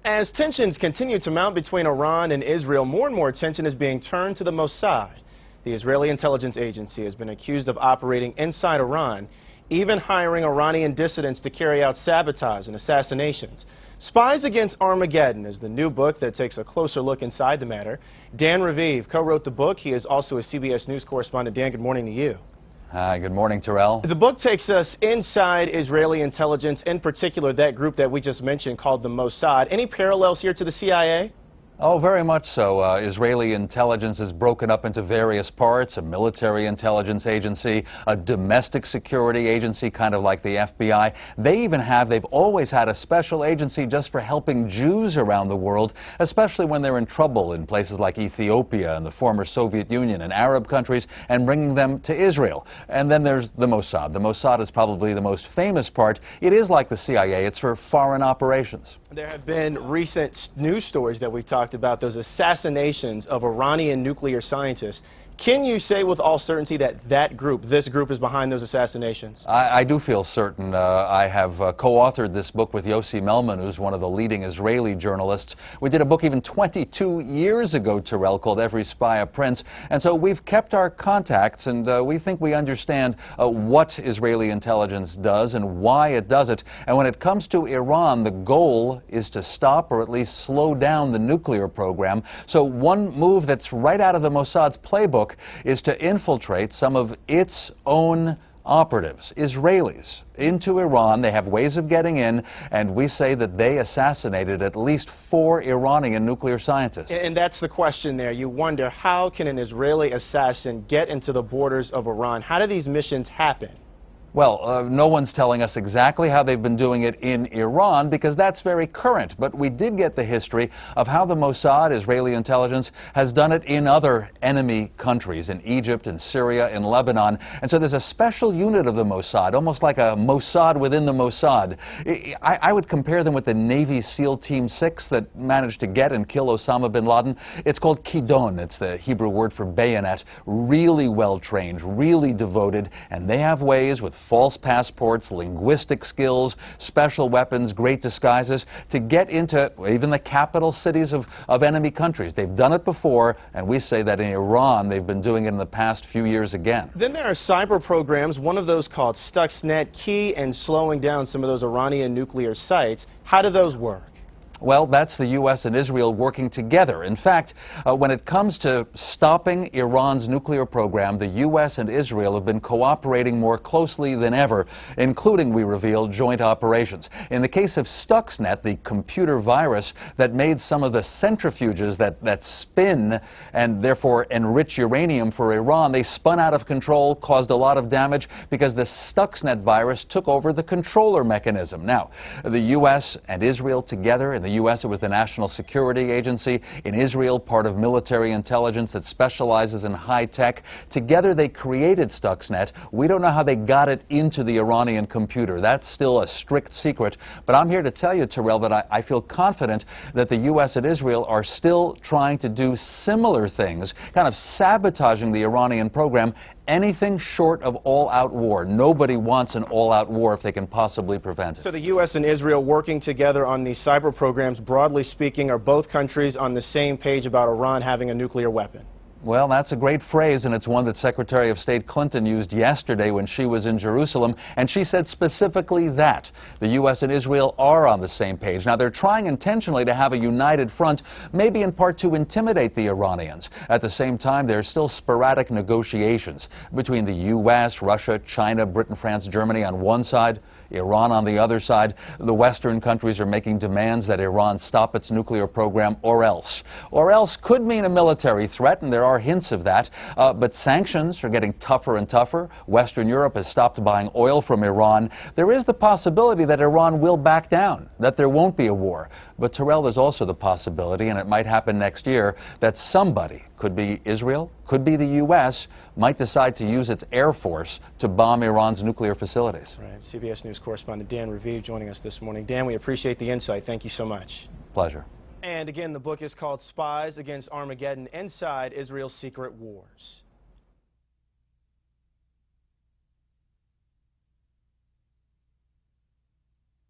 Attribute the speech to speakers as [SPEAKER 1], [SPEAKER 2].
[SPEAKER 1] As tensions continue to mount between Iran and Israel, more and more attention is being turned to the Mossad. The Israeli intelligence agency has been accused of operating inside Iran, even hiring Iranian dissidents to carry out sabotage and assassinations. Spies Against Armageddon is the new book that takes a closer look inside the matter. Dan Ravi co-wrote the book. He is also a CBS News correspondent. Dan, good morning to you.
[SPEAKER 2] Hi, good morning, Terrell.
[SPEAKER 1] The book takes us inside Israeli intelligence, in particular that group that we just mentioned called the Mossad. Any parallels here to the CIA?
[SPEAKER 2] Oh, very much so. Israeli intelligence is broken up into various parts: a military intelligence agency, a domestic security agency, kind of like the FBI. They've always had a special agency just for helping Jews around the world, especially when they're in trouble in places like Ethiopia and the former Soviet Union and Arab countries, and bringing them to Israel. And then there's the Mossad. The Mossad is probably the most famous part. It is like the CIA. It's for foreign operations.
[SPEAKER 1] There have been recent news stories that we've talked about, those assassinations of Iranian nuclear scientists. Can you say with all certainty that this group is behind those assassinations?
[SPEAKER 2] I do feel certain. I have co-authored this book with Yossi Melman, who's one of the leading Israeli journalists. We did a book even 22 years ago, Terrell, called Every Spy a Prince. And so we've kept our contacts, and we think we understand what Israeli intelligence does and why it does it. And when it comes to Iran, the goal is to stop or at least slow down the nuclear program. So one move that's right out of the Mossad's playbook is to infiltrate some of its own operatives, Israelis, into Iran. They have ways of getting in, and we say that they assassinated at least 4 Iranian nuclear scientists.
[SPEAKER 1] And that's the question there. You wonder, how can an Israeli assassin get into the borders of Iran? How do these missions happen?
[SPEAKER 2] Well, no one's telling us exactly how they've been doing it in Iran, because that's very current. But we did get the history of how the Mossad, Israeli intelligence, has done it in other enemy countries, in Egypt, in Syria, in Lebanon. And so there's a special unit of the Mossad, almost like a Mossad within the Mossad. I would compare them with the Navy SEAL Team 6 that managed to get and kill Osama bin Laden. It's called Kidon. It's the Hebrew word for bayonet. Really well trained, really devoted, and they have ways with false passports, linguistic skills, special weapons, great disguises, to get into even the capital cities of enemy countries. They've done it before, and we say that in Iran they've been doing it in the past few years again.
[SPEAKER 1] Then there are cyber programs, one of those called Stuxnet, key in slowing down some of those Iranian nuclear sites. How do those work?
[SPEAKER 2] Well, that's the U.S. and Israel working together. In fact, when it comes to stopping Iran's nuclear program, the U.S. and Israel have been cooperating more closely than ever, including, we revealed, joint operations. In the case of Stuxnet, the computer virus that made some of the centrifuges that spin and therefore enrich uranium for Iran, they spun out of control, caused a lot of damage because the Stuxnet virus took over the controller mechanism. Now, the U.S. and Israel together, in the U.S. it was the National Security Agency. In Israel, part of military intelligence that specializes in high tech. Together they created Stuxnet. We don't know how they got it into the Iranian computer. That's still a strict secret. But I'm here to tell you, Terrell, that I feel confident that the U.S. and Israel are still trying to do similar things, kind of sabotaging the Iranian program. Anything short of all-out war. Nobody wants an all-out war if they can possibly prevent it.
[SPEAKER 1] So the U.S. and Israel working together on these cyber programs, broadly speaking, are both countries on the same page about Iran having a nuclear weapon?
[SPEAKER 2] Well, that's a great phrase, and it's one that Secretary of State Clinton used yesterday when she was in Jerusalem, and she said specifically that the U.S. and Israel are on the same page. Now, they're trying intentionally to have a united front, maybe in part to intimidate the Iranians. At the same time, there's still sporadic negotiations between the U.S., Russia, China, Britain, France, Germany on one side, Iran on the other side. The Western countries are making demands that Iran stop its nuclear program, or else. Or else could mean a military threat, and there are hints of that. But sanctions are getting tougher and tougher. Western Europe has stopped buying oil from Iran. There is the possibility that Iran will back down, that there won't be a war. But, Terrell, there's also the possibility, and it might happen next year, that somebody, could be Israel, could be the U.S., might decide to use its air force to bomb Iran's nuclear facilities.
[SPEAKER 1] Right. CBS News correspondent Dan Ravi joining us this morning. Dan, we appreciate the insight. Thank you so much.
[SPEAKER 2] Pleasure.
[SPEAKER 1] And again, the book is called Spies Against Armageddon: Inside Israel's Secret Wars.